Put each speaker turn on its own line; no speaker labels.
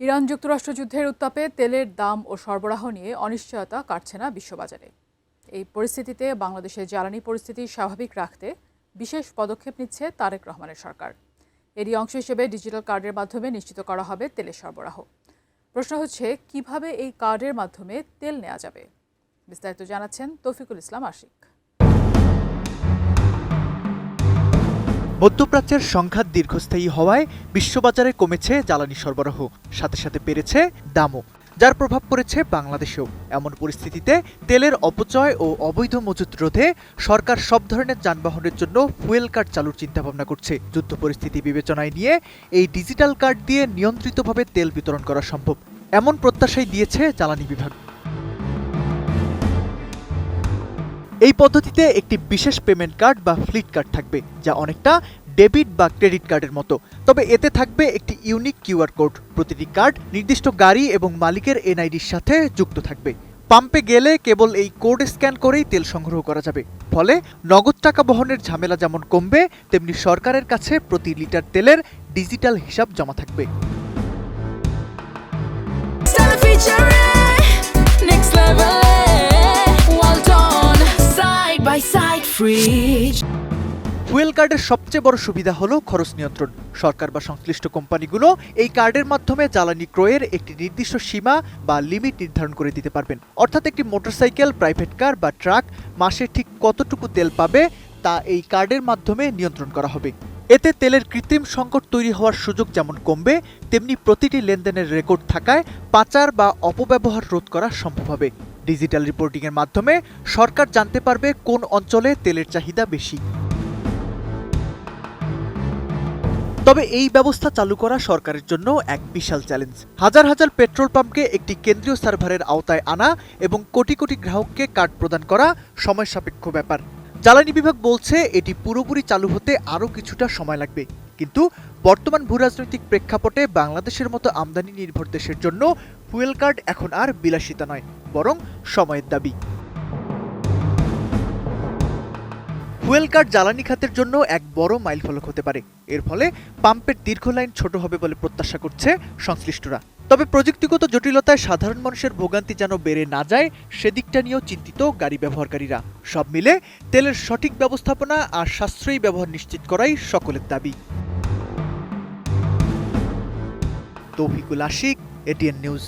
Iran যুক্তরাষ্ট্র যুদ্ধের উত্তাপে তেলের দাম ও সরবরাহ নিয়ে অনিশ্চয়তা কাটছে না বিশ্ববাজারে। এই পরিস্থিতিতে বাংলাদেশের জ্বালানি পরিস্থিতি স্বাভাবিক রাখতে বিশেষ পদক্ষেপ নিচ্ছে তারেক রহমানের সরকার। এরই অংশ হিসেবে ডিজিটাল কার্ডের মাধ্যমে নিশ্চিত করা হবে তেলের সরবরাহ। প্রশ্ন হচ্ছে, কিভাবে এই কার্ডের মাধ্যমে তেল নেওয়া যাবে? বিস্তারিত জানাচ্ছেন তৌফিকুল ইসলাম আশিক।
মধ্যপ্রাচ্যের সংঘাত দীর্ঘস্থায়ী হওয়ায় বিশ্ববাজারে কমেছে জ্বালানি সরবরাহ, সাথে সাথে বেড়েছে দামও, যার প্রভাব পড়েছে বাংলাদেশেও। এমন পরিস্থিতিতে তেলের অপচয় ও অবৈধ মজুত রোধে সরকার সব ধরনের যানবাহনের জন্য ফুয়েল কার্ড চালুর চিন্তাভাবনা করছে। যুদ্ধ পরিস্থিতি বিবেচনায় নিয়ে এই ডিজিটাল কার্ড দিয়ে নিয়ন্ত্রিতভাবে তেল বিতরণ করা সম্ভব, এমন প্রত্যাশাই দিয়েছে জ্বালানি বিভাগ। এই পদ্ধতিতে একটি বিশেষ পেমেন্ট কার্ড বা ফ্লিট কার্ড থাকবে, যা অনেকটা ডেবিট বা ক্রেডিট কার্ডের মতো। তবে এতে থাকবে একটি ইউনিক কিউআর কোড। প্রতিটি কার্ড নির্দিষ্ট গাড়ি এবং মালিকের এনআইডির সাথে যুক্ত থাকবে। পাম্পে গেলে কেবল এই কোড স্ক্যান করেই তেল সংগ্রহ করা যাবে। ফলে নগদ টাকা বহনের ঝামেলা যেমন কমবে, তেমনি সরকারের কাছে প্রতি লিটার তেলের ডিজিটাল হিসাব জমা থাকবে। ফুয়েল কার্ডের সবচেয়ে বড় সুবিধা হলো খরচ নিয়ন্ত্রণ। সরকার বা সংশ্লিষ্ট কোম্পানিগুলো এই কার্ডের মাধ্যমে জ্বালানি ক্রয়ের একটি নির্দিষ্ট সীমা বা লিমিট নির্ধারণ করে দিতে পারবেন। অর্থাৎ একটি মোটরসাইকেল, প্রাইভেট কার বা ট্রাক মাসে ঠিক কতটুকু তেল পাবে তা এই কার্ডের মাধ্যমে নিয়ন্ত্রণ করা হবে। এতে তেলের কৃত্রিম সংকট তৈরি হওয়ার সুযোগ যেমন কমবে, তেমনি প্রতিটি লেনদেনের রেকর্ড থাকায় পাচার বা অপব্যবহার রোধ করা সম্ভব হবে। ডিজিটাল রিপোর্টিংয়ের মাধ্যমে সরকার জানতে পারবে কোন অঞ্চলে তেলের চাহিদা বেশি। তবে এই ব্যবস্থা চালু করা সরকারের জন্য এক বিশাল চ্যালেঞ্জ। হাজার হাজার পেট্রোল পাম্পকে একটি কেন্দ্রীয় সার্ভারের আওতায় আনা এবং কোটি কোটি গ্রাহককে কার্ড প্রদান করা সময় সাপেক্ষ ব্যাপার। জ্বালানি বিভাগ বলছে এটি পুরোপুরি চালু হতে আরও কিছুটা সময় লাগবে। কিন্তু বর্তমান ভূরাজনৈতিক প্রেক্ষাপটে বাংলাদেশের মতো আমদানি নির্ভর দেশের জন্য ফুয়েল কার্ড এখন আর বিলাসিতা নয়, বরং সময়ের দাবি। ফুয়েল কার্ড জ্বালানি খাতের জন্য এক বড় মাইলফলক হতে পারে। এর ফলে পাম্পের দীর্ঘ লাইন ছোট হবে বলে প্রত্যাশা করছে সংশ্লিষ্টরা। তবে প্রযুক্তিগত জটিলতায় সাধারণ মানুষের ভোগান্তি যেন বেড়ে না যায়, সেদিকটা নিয়েও চিন্তিত গাড়ি ব্যবহারকারীরা। সব মিলে তেলের সঠিক ব্যবস্থাপনা আর সাশ্রয়ী ব্যবহার নিশ্চিত করাই সকলের দাবি। Toufiqul Ashik, ATN news.